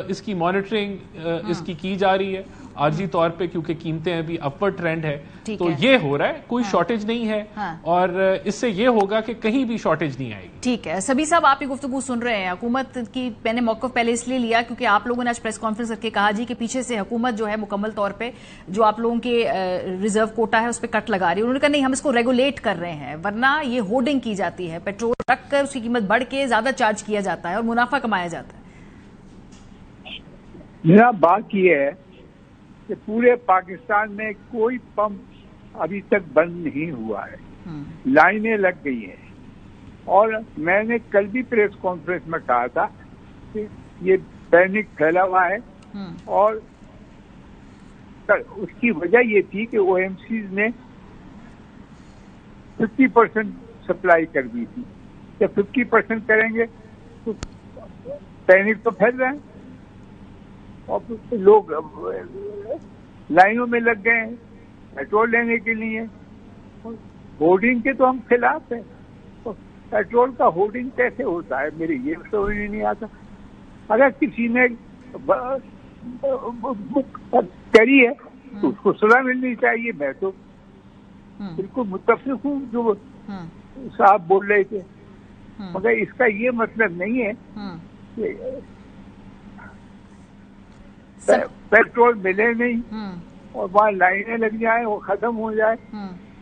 N: اس کی مانیٹرنگ اس کی جا رہی ہے عارضی طور پہ، کیونکہ قیمتیں ابھی اپورڈ ٹرینڈ ہے. تو یہ ہو رہا ہے، کوئی شارٹیج نہیں ہے اور اس سے یہ ہوگا کہ کہیں بھی شارٹیج نہیں آئے گی.
H: ٹھیک ہے سبھی صاحب، آپ کی گفتگو سن رہے ہیں. حکومت کی میں نے موقف پہلے اس لیے لیا کیونکہ آپ لوگوں نے آج پریس کانفرنس کر کے کہا جی کہ پیچھے سے حکومت جو ہے مکمل طور پہ جو آپ لوگوں کے ریزرو کوٹا ہے اس پہ کٹ لگا رہی ہے. انہوں نے کہا نہیں، ہم اس کو ریگولیٹ کر رہے ہیں، ورنہ یہ ہورڈنگ کی جاتی ہے، پیٹرول رکھ کر اس کی قیمت بڑھ کے زیادہ چارج کیا جاتا ہے اور منافع کمایا جاتا ہے.
O: میرا بات یہ ہے کہ پورے پاکستان میں کوئی پمپ ابھی تک بند نہیں ہوا ہے، لائنیں لگ گئی ہیں. اور میں نے کل بھی پریس کانفرنس میں کہا تھا کہ یہ پینک پھیلا ہوا ہے اور اس کی وجہ یہ تھی کہ او ایم سیز نے 50% سپلائی کر دی تھی. جب 50% کریں گے تو پینک تو پھیل رہا ہے اور لوگ لائنوں میں لگ گئے ہیں پیٹرول لینے کے لیے. ہورڈنگ کے تو ہم خلاف ہیں. پیٹرول کا ہورڈنگ کیسے ہوتا ہے میرے یہ سمجھ نہیں آتا. اگر کسی نے کری ہے تو اس کو سزا ملنی چاہیے. میں تو بالکل متفق ہوں جو صاحب بول رہے تھے، مگر اس کا یہ مطلب نہیں ہے کہ پیٹرول ملے نہیں اور وہاں لائنیں لگ جائیں، وہ ختم ہو جائے.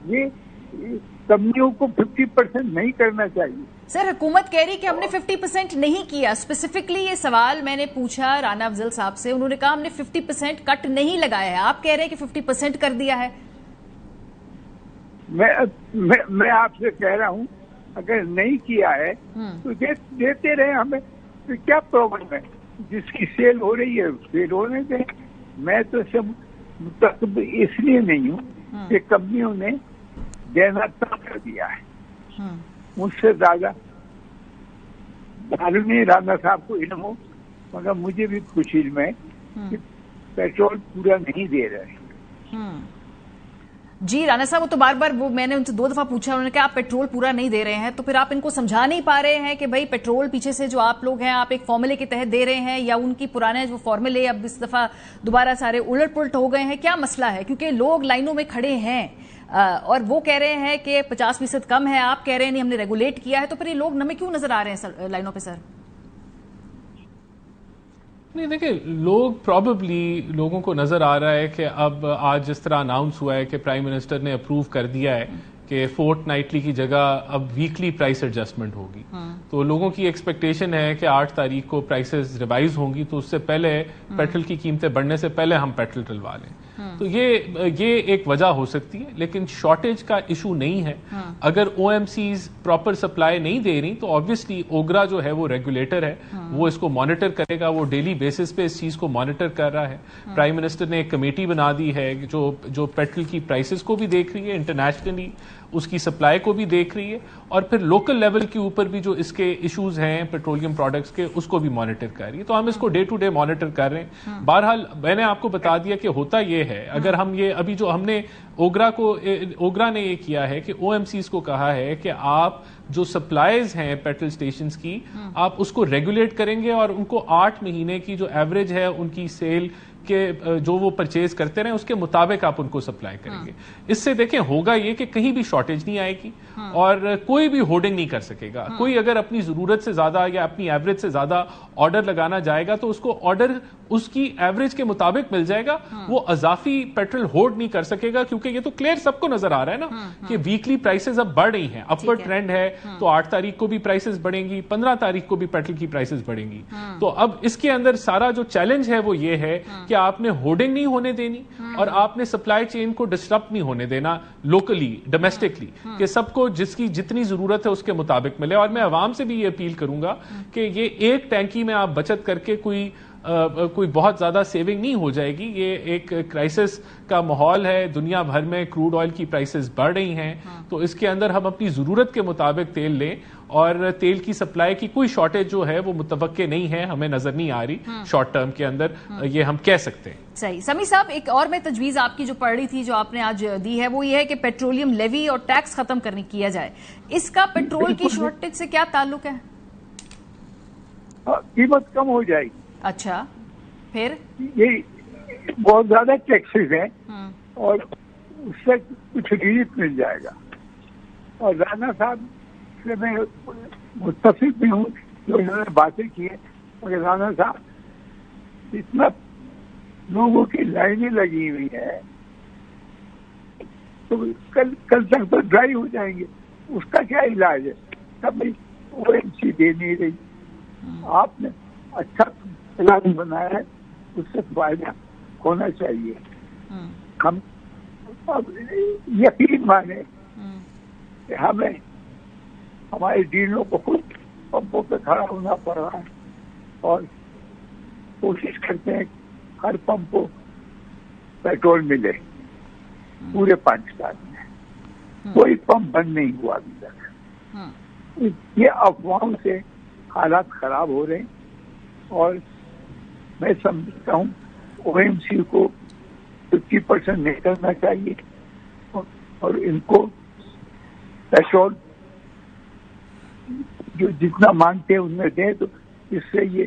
O: یہ کمپنیوں کو 50% نہیں کرنا چاہیے.
H: سر حکومت کہہ رہی کہ ہم نے 50% نہیں کیا. اسپیسیفکلی یہ سوال میں نے پوچھا رانا افضل صاحب سے، انہوں نے کہا ہم نے 50% کٹ نہیں لگایا ہے. آپ کہہ رہے ہیں کہ 50% کر دیا ہے.
O: میں آپ سے کہہ رہا ہوں اگر نہیں کیا ہے تو دیتے رہے ہمیں، تو کیا پرابلم ہے. جس کی سیل ہو رہی ہے سیل ہونے دیں. میں تو سب متفق اس لیے نہیں ہوں کہ کمپنیوں نے دینا تب کر دیا ہے. مجھ سے زیادہ معلوم نہیں رانا صاحب کو علم ہو, مگر مجھے بھی کچھ علم ہے کہ پیٹرول پورا نہیں دے رہے.
H: جی رانا صاحب, وہ تو بار بار وہ میں نے ان سے 2 دفعہ پوچھا, انہوں نے کہا آپ پیٹرول پورا نہیں دے رہے ہیں, تو پھر آپ ان کو سمجھا نہیں پا رہے ہیں کہ بھائی پیٹرول پیچھے سے جو آپ لوگ ہیں آپ ایک فارمولے کے تحت دے رہے ہیں, یا ان کی پرانے جو فارمولے اب اس دفعہ دوبارہ سارے الٹ پلٹ ہو گئے ہیں؟ کیا مسئلہ ہے؟ کیونکہ لوگ لائنوں میں کھڑے ہیں اور وہ کہہ رہے ہیں کہ 50% کم ہے, آپ کہہ رہے ہیں نہیں ہم نے ریگولیٹ کیا ہے, تو پھر یہ لوگ ہمیں کیوں نظر آ رہے ہیں لائنوں پہ سر؟
N: نہیں دیکھیں, لوگ پرابیبلی لوگوں کو نظر آ رہا ہے کہ اب آج جس طرح اناؤنس ہوا ہے کہ پرائم منسٹر نے اپروو کر دیا ہے کہ فورٹ نائٹلی کی جگہ اب ویکلی پرائس ایڈجسٹمنٹ ہوگی, تو لوگوں کی ایکسپیکٹیشن ہے کہ 8 تاریخ کو پرائسز ریوائز ہوں گی, تو اس سے پہلے پیٹرول کی قیمتیں بڑھنے سے پہلے ہم پیٹرول ڈلوا لیں. تو یہ ایک وجہ ہو سکتی ہے, لیکن شارٹیج کا ایشو نہیں ہے. اگر O M Cs proper supply نہیں دے رہی تو آبویسلی اوگرا جو ہے وہ ریگولیٹر ہے, وہ اس کو مانیٹر کرے گا, وہ ڈیلی بیسس پہ اس چیز کو مانیٹر کر رہا ہے. پرائم منسٹر نے ایک کمیٹی بنا دی ہے جو پیٹرول کی پرائسز کو بھی دیکھ رہی ہے, انٹرنیشنلی اس کی سپلائی کو بھی دیکھ رہی ہے, اور پھر لوکل لیول کے اوپر بھی جو اس کے ایشوز ہیں پیٹرولیم پروڈکٹس کے اس کو بھی مانیٹر کر رہی ہے. تو ہم اس کو ڈے ٹو ڈے مانیٹر کر رہے ہیں. بہرحال میں نے آپ کو بتا دیا کہ ہوتا یہ ہے, اگر ہم یہ ابھی جو ہم نے اوگرا نے یہ کیا ہے کہ او ایم سیز کو کہا ہے کہ آپ جو سپلائیز ہیں پیٹرول سٹیشنز کی آپ اس کو ریگولیٹ کریں گے, اور ان کو 8 مہینے کی جو ایوریج ہے ان کی سیل کہ جو وہ پرچیز کرتے رہے اس کے مطابق آپ ان کو سپلائی کریں گے. اس سے دیکھیں ہوگا یہ کہ کہیں بھی شارٹیج نہیں آئے گی اور کوئی بھی ہورڈنگ نہیں کر سکے گا. کوئی اگر اپنی ضرورت سے زیادہ یا اپنی ایوریج سے زیادہ آرڈر لگانا جائے گا تو اس کو آرڈر اس کی ایوریج کے مطابق مل جائے گا, وہ اضافی پیٹرول ہولڈ نہیں کر سکے گا, کیونکہ یہ تو کلیئر سب کو نظر آ رہا ہے نا کہ ویکلی پرائسز اب بڑھ رہی ہیں, اپورڈ ٹرینڈ ہے. تو 8 تاریخ کو بھی پرائسز بڑھیں گی, 15 تاریخ کو بھی پیٹرول کی پرائسز بڑھیں گی. تو اب اس کے اندر سارا جو چیلنج ہے وہ یہ ہے کہ آپ نے ہورڈنگ نہیں ہونے دینی اور آپ نے سپلائی چین کو ڈسٹرپٹ نہیں ہونے دینا لوکلی, ڈومیسٹکلی, کہ سب کو جس کی جتنی ضرورت ہے اس کے مطابق ملے. اور میں عوام سے بھی یہ اپیل کروں گا کہ یہ ایک ٹینکی میں آپ بچت کر کے کوئی بہت زیادہ سیونگ نہیں ہو جائے گی. یہ ایک کرائسس کا ماحول ہے, دنیا بھر میں کروڈ آئل کی پرائسز بڑھ رہی ہیں, تو اس کے اندر ہم اپنی ضرورت کے مطابق تیل لیں, اور تیل کی سپلائی کی کوئی شارٹیج جو ہے وہ متوقع نہیں ہے, ہمیں نظر نہیں آ رہی شارٹ ٹرم کے اندر, یہ ہم کہہ سکتے ہیں.
H: صحیح. سمیع صاحب, ایک اور میں تجویز آپ کی جو پڑھ رہی تھی جو آپ نے آج دی ہے وہ یہ ہے کہ پیٹرولیم لیوی اور ٹیکس ختم کیا جائے. اس کا پیٹرول کی شارٹیج سے کیا تعلق ہے؟
O: قیمت کم ہو جائے گی.
H: اچھا, پھر
O: یہ بہت زیادہ ٹیکسز ہیں اور اس سے کچھ ریلیف مل جائے گا. اور رانا صاحب سے میں متفق بھی ہوں جو انہوں نے باتیں کی ہیں, مگر رانا صاحب اتنا لوگوں کی لائنیں لگی ہوئی ہیں تو کل تک تو ڈرائی ہو جائیں گے. اس کا کیا علاج ہے؟ تب او ایم سی دے نہیں رہی. آپ نے اچھا پلان بنایا ہے, اس سے فائدہ ہونا چاہیے. ہم اب یقین مانے کہ ہمیں ہمارے ڈیلروں کو خود پمپوں پہ کھڑا ہونا پڑ رہا ہے اور کوشش کرتے ہیں ہر پمپ کو پیٹرول ملے پورے پاکستان میں. کوئی پمپ بند نہیں ہوا ابھی تک. یہ افواہوں سے حالات خراب ہو رہے ہیں اور میں سمجھتا ہوں او ایم سی کو 50% نہیں کرنا چاہیے اور ان کو پیٹرول جو جتنا مانگتے ہیں ان میں دیں, تو اس سے یہ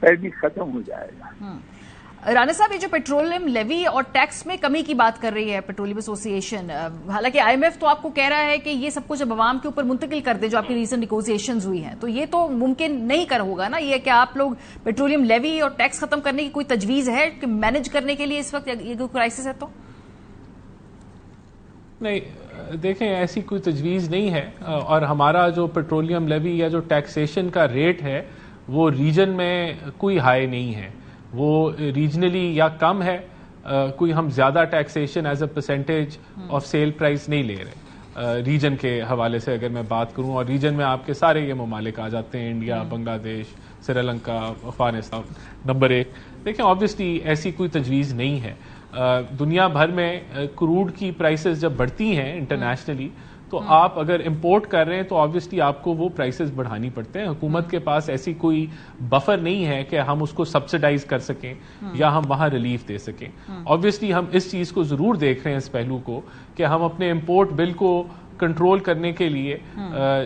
O: پہلے ختم ہو جائے گا.
H: رانا صاحب, یہ جو پیٹرولیم لیوی اور ٹیکس میں کمی کی بات کر رہی ہے پیٹرولیم ایسوسی ایشن, حالانکہ آئی ایم ایف تو آپ کو کہہ رہا ہے کہ یہ سب کچھ اب عوام کے اوپر منتقل کر دے جو آپ کی ریسنٹ نیگوسیشنز ہوئی ہیں, تو یہ تو ممکن نہیں کر ہوگا نا. یہ کہ آپ لوگ پیٹرولیم لیوی اور ٹیکس ختم کرنے کی کوئی تجویز ہے کہ مینج کرنے کے لیے اس وقت یہ کوئی کرائسس ہے؟ تو
N: نہیں, دیکھیں ایسی کوئی تجویز نہیں ہے, اور ہمارا جو پیٹرولیم لیوی یا جو ٹیکسیشن کا ریٹ ہے وہ ریجن میں کوئی ہائی نہیں ہے, وہ ریجنلی یا کم ہے. کوئی ہم زیادہ taxation as a percentage of sale price نہیں لے رہے ریجن کے حوالے سے اگر میں بات کروں. اور ریجن میں آپ کے سارے یہ ممالک آ جاتے ہیں, انڈیا, بنگلہ دیش, سری لنکا، افغانستان نمبر 1. دیکھیں آبویسلی ایسی کوئی تجویز نہیں ہے. دنیا بھر میں کروڈ کی پرائسز جب بڑھتی ہیں انٹرنیشنلی تو آپ اگر امپورٹ کر رہے ہیں تو آبویسلی آپ کو وہ پرائسز بڑھانی پڑتے ہیں. حکومت کے پاس ایسی کوئی بفر نہیں ہے کہ ہم اس کو سبسڈائز کر سکیں یا ہم وہاں ریلیف دے سکیں. آبویسلی ہم اس چیز کو ضرور دیکھ رہے ہیں اس پہلو کو کہ ہم اپنے امپورٹ بل کو کنٹرول کرنے کے لیے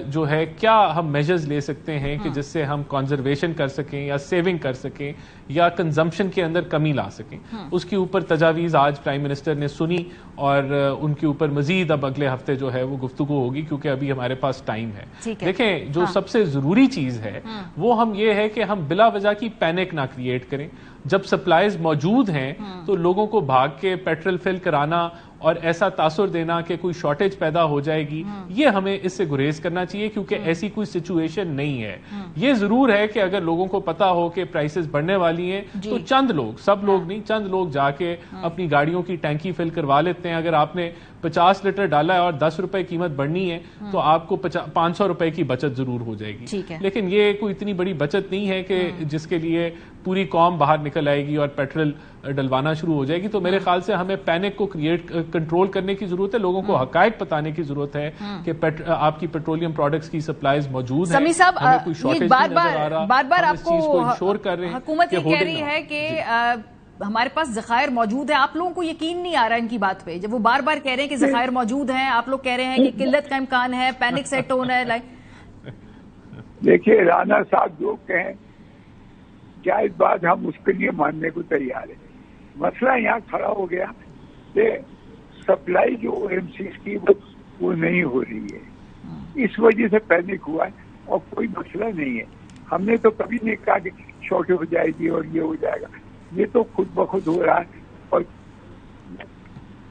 N: جو ہے کیا ہم میجرز لے سکتے ہیں کہ جس سے ہم کنزرویشن کر سکیں یا سیونگ کر سکیں یا کنزمپشن کے اندر کمی لا سکیں. اس کے اوپر تجاویز آج پرائم منسٹر نے سنی اور ان کے اوپر مزید اب اگلے ہفتے جو ہے وہ گفتگو ہوگی کیونکہ ابھی ہمارے پاس ٹائم ہے. دیکھیں جو سب سے ضروری چیز ہے وہ ہم یہ ہے کہ ہم بلا وجہ کی پینک نہ کریٹ کریں. جب سپلائیز موجود ہیں تو لوگوں کو بھاگ کے پیٹرول فل کرانا اور ایسا تاثر دینا کہ کوئی شارٹیج پیدا ہو جائے گی یہ ہمیں اس سے گریز کرنا چاہیے کیونکہ ایسی کوئی سچویشن نہیں ہے. یہ ضرور ہے کہ اگر لوگوں کو پتا ہو کہ پرائسز بڑھنے والی ہیں تو چند لوگ، سب لوگ نہیں، چند لوگ جا کے اپنی گاڑیوں کی ٹینکی فل کروا لیتے ہیں. اگر آپ نے 50 لیٹر ڈالا ہے اور 10 روپے قیمت بڑھنی ہے تو آپ کو 500 روپے کی بچت ضرور ہو جائے گی. لیکن یہ کوئی اتنی بڑی بچت نہیں ہے کہ جس کے لیے پوری قوم باہر نکل آئے گی اور پیٹرول ڈلوانا شروع ہو جائے گی. تو میرے خیال سے ہمیں پینک کو کنٹرول کرنے کی ضرورت ہے. لوگوں کو حقائق بتانے کی ضرورت ہے کہ آپ کی پیٹرولیم پروڈکٹس کی سپلائیز موجود ہیں.
H: سمیع صاحب
N: ہمیں کوئی شارٹیج نہیں نظر آ رہا.
H: بار
N: ہم اس چیز کو انشور کر رہے ہیں.
H: حکومت یہ کہہ رہی ہے کہ ہمارے پاس ذخائر موجود ہیں. آپ لوگوں کو یقین نہیں آ رہا ان کی بات پہ جب وہ بار بار کہہ رہے ہیں کہ ذخائر موجود ہیں. آپ لوگ کہہ رہے ہیں کہ قلت کا امکان ہے، پینک سیٹ ہونا ہے.
O: دیکھیے رانا صاحب جو کہیں جائز بات، ہم اس کے لیے ماننے کو تیار ہیں. مسئلہ یہاں کھڑا ہو گیا کہ سپلائی جو OMCs کی وہ نہیں ہو رہی ہے، اس وجہ سے پینک ہوا ہے اور کوئی مسئلہ نہیں ہے. ہم نے تو کبھی نہیں کہا کہ شارٹ ہو جائے گی اور یہ ہو جائے گا. یہ تو خود بخود ہو رہا ہے اور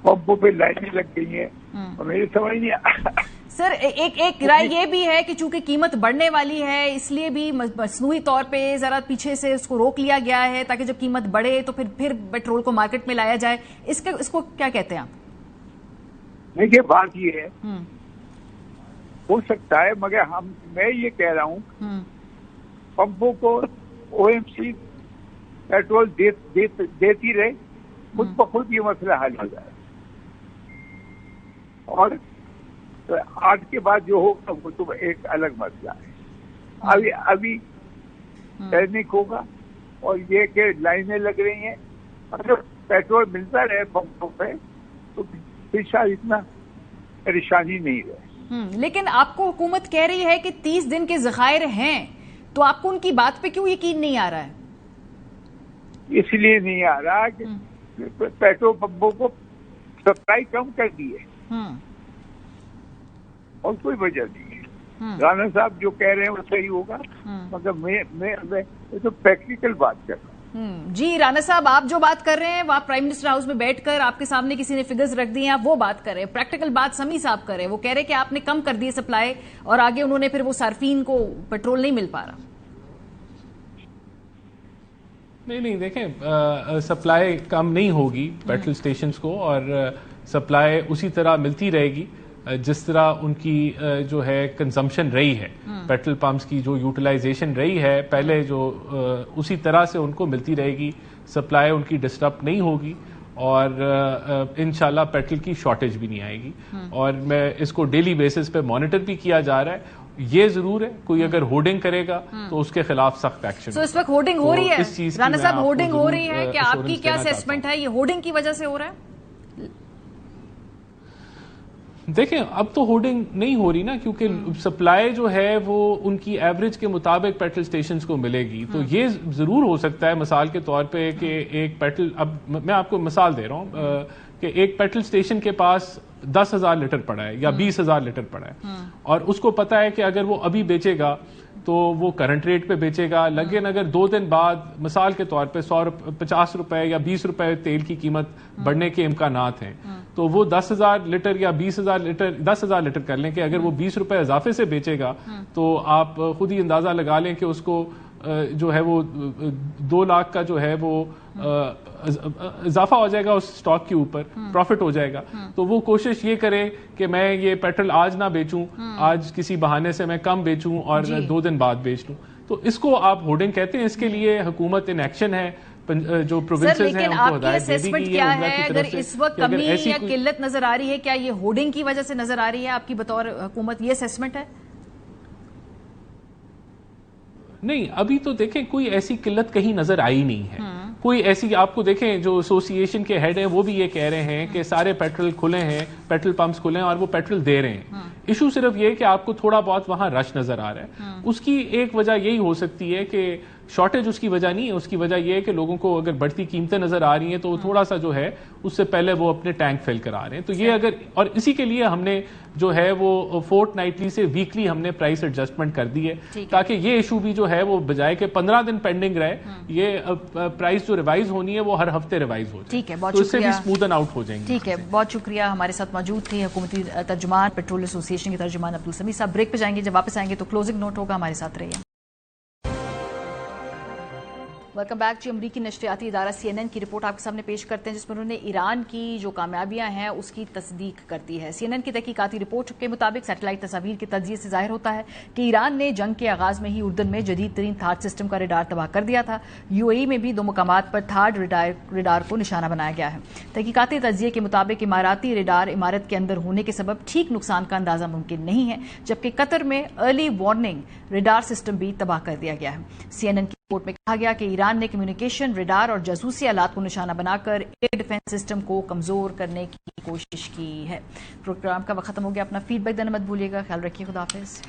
O: پمپوں پہ لائنیں لگ گئی ہیں اور میری سمجھ نہیں.
H: سر ایک رائے یہ بھی ہے کہ چونکہ قیمت بڑھنے والی ہے اس لیے بھی مصنوعی طور پہ ذرا پیچھے سے اس کو روک لیا گیا ہے تاکہ جب قیمت بڑھے تو پھر پیٹرول کو مارکیٹ میں لایا جائے. اس کو کیا کہتے ہیں آپ؟
O: دیکھیے بات یہ ہے ہو سکتا ہے مگر میں یہ کہہ رہا ہوں پمپوں کو OMC پیٹرول دیتی رہے، خود بخود یہ مسئلہ حل ہو جائے. اور آج کے بعد جو ہوگا وہ تو ایک الگ مسئلہ ہے. ابھی پینک ہوگا اور یہ کہ لائنیں لگ رہی ہیں. اگر پیٹرول ملتا رہے پمپوں پہ تو پھر شاید اتنا پریشانی نہیں رہے.
H: لیکن آپ کو حکومت کہہ رہی ہے کہ 30 دن کے ذخائر ہیں تو آپ کو ان کی بات پہ کیوں یقین نہیں آ رہا ہے؟
O: اس لیے نہیں آ رہا کہ پیٹرول پمپوں کو سپلائی کم کر دی ہے اور کوئی وجہ نہیں ہے. رانا صاحب جو کہہ رہے ہیں وہ صحیح ہوگا مگر میں تو پریکٹیکل بات کر رہا ہوں.
H: جی رانا صاحب آپ جو بات کر رہے ہیں وہ پرائم منسٹر ہاؤس میں بیٹھ کر آپ کے سامنے کسی نے فگرز رکھ دی ہیں، آپ وہ بات کر رہے ہیں. پریکٹیکل بات سمیع صاحب کر رہے ہیں، وہ کہہ رہے ہیں کہ آپ نے کم کر دی سپلائی اور آگے انہوں نے پھر وہ صارفین کو پیٹرول نہیں مل پا رہا.
N: نہیں دیکھیں سپلائی کم نہیں ہوگی پیٹرول اسٹیشنز کو اور سپلائی اسی طرح ملتی رہے گی جس طرح ان کی جو ہے کنزمپشن رہی ہے. پیٹرول پمپس کی جو یوٹیلائزیشن رہی ہے پہلے جو اسی طرح سے ان کو ملتی رہے گی. سپلائی ان کی ڈسٹرب نہیں ہوگی اور انشاءاللہ پیٹرول کی شارٹیج بھی نہیں آئے گی. اور میں اس کو ڈیلی بیسس پہ مانیٹر بھی کیا جا رہا ہے. یہ ضرور ہے کوئی اگر ہورڈنگ کرے گا تو اس کے خلاف سخت ایکشن.
H: تو اس وقت ہورڈنگ ہو رہی ہے رانا صاحب، ہورڈنگ ہو رہی ہے کہ آپ کی کیا اسیسمنٹ ہے؟ یہ ہورڈنگ کی وجہ سے ہو رہا ہے؟
N: دیکھیں اب تو ہورڈنگ نہیں ہو رہی نا کیونکہ سپلائی جو ہے وہ ان کی ایوریج کے مطابق پیٹرول اسٹیشنز کو ملے گی. تو یہ ضرور ہو سکتا ہے مثال کے طور پہ کہ ایک پیٹرول، اب میں آپ کو مثال دے رہا ہوں کہ ایک پیٹرول اسٹیشن کے پاس 10,000 لیٹر پڑا ہے یا 20,000 لیٹر پڑا ہے اور اس کو پتا ہے کہ اگر وہ ابھی بیچے گا تو وہ کرنٹ ریٹ پہ بیچے گا. لیکن اگر 2 دن بعد مثال کے طور پہ 50 روپے یا 20 روپے تیل کی قیمت بڑھنے کے امکانات ہیں تو وہ 10,000 لیٹر یا 20,000 لیٹر 10,000 لیٹر کر لیں کہ اگر وہ 20 روپے اضافے سے بیچے گا تو آپ خود ہی اندازہ لگا لیں کہ اس کو جو ہے وہ 2 لاکھ کا جو ہے وہ اضافہ ہو جائے گا اس سٹاک کے اوپر، پروفٹ ہو جائے گا. تو وہ کوشش یہ کرے کہ میں یہ پیٹرول آج نہ بیچوں، آج کسی بہانے سے میں کم بیچوں اور 2 دن بعد بیچ لوں. تو اس کو آپ ہوڈنگ کہتے ہیں. اس کے لیے حکومت ان ایکشن ہے, جو پروونسز ہیں
H: لیکن
N: ان
H: آپ
N: کو
H: کی
N: ہدایت دے دی
H: اسیسمنٹ
N: گئی ہے
H: کیا
N: عملہ
H: ہے؟
N: کی
H: اگر
N: طرف سے
H: اس وقت کمی یا قلت نظر آ رہی ہے, کیا یہ ہوڈنگ کی وجہ سے نظر آ رہی ہے آپ کی بطور حکومت, یہ اسیسمنٹ ہے؟
N: نہیں, ابھی تو دیکھیں کوئی ایسی قلت کہیں نظر آئی نہیں ہے. کوئی ایسی, آپ کو دیکھیں جو ایسوسی ایشن کے ہیڈ ہیں وہ بھی یہ کہہ رہے ہیں کہ سارے پیٹرول کھلے ہیں, پیٹرول پمپس کھلے ہیں اور وہ پیٹرول دے رہے ہیں. ایشو صرف یہ کہ آپ کو تھوڑا بہت وہاں رش نظر آ رہا ہے. اس کی ایک وجہ یہی ہو سکتی ہے کہ شارٹیج اس کی وجہ نہیں ہے, اس کی وجہ یہ ہے کہ لوگوں کو اگر بڑھتی قیمتیں نظر آ رہی ہیں تو تھوڑا سا جو ہے اس سے پہلے وہ اپنے ٹینک فل کرا رہے ہیں. تو یہ اگر, اور اسی کے لیے ہم نے جو ہے وہ فورٹ نائٹلی سے ویکلی ہم نے پرائس ایڈجسٹمنٹ کر دی ہے تاکہ یہ ایشو بھی جو ہے وہ بجائے کہ 15 دن پینڈنگ رہے, یہ پرائس جو ریوائز ہونی ہے وہ ہر ہفتے ریوائز ہو جائے.
H: ٹھیک ہے, بہت
N: تو اس سے بھی
H: شکریہ.
N: اسموتھن آؤٹ ہو جائیں گے.
H: ٹھیک ہے, بہت شکریہ. ہمارے ساتھ موجود تھے حکومتی ترجمان پیٹرول ایسوسی ایشن کے ترجمان عبدالسمیع صاحب. بریک پہ جائیں گے, جب واپس آئیں گے تو کلوزنگ نوٹ ہوگا, ہمارے ساتھ رہیے. Welcome back. جی, امریکی نشریاتی ادارہ CNN کی رپورٹ آپ کے سامنے پیش کرتے ہیں جس میں انہوں نے ایران کی جو کامیابیاں ہیں اس کی تصدیق کر دی ہے. CNN کی تحقیقاتی رپورٹ کے مطابق سیٹلائٹ تصاویر کے تجزیے سے ظاہر ہوتا ہے کہ ایران نے جنگ کے آغاز میں ہی اردن میں جدید ترین تھاڈ سسٹم کا ریڈار تباہ کر دیا تھا. UAE میں بھی 2 مقامات پر تھاڈ ریڈار کو نشانہ بنایا گیا ہے. تحقیقاتی تجزیے کے مطابق اماراتی ریڈار عمارت کے اندر ہونے کے سبب ٹھیک نقصان کا اندازہ ممکن نہیں ہے, جبکہ قطر میں ارلی وارننگ ریڈار سسٹم بھی تباہ کر دیا گیا ہے. CNN کی رپورٹ میں کہا گیا کہ ایران نے کمیونیکیشن, ریڈار اور جاسوسی آلات کو نشانہ بنا کر ایئر ڈیفنس سسٹم کو کمزور کرنے کی کوشش کی ہے. پروگرام کا وقت ختم ہو گیا. اپنا فیڈ بیک دینا مت بھولیے گا. خیال رکھیے. خدا حافظ.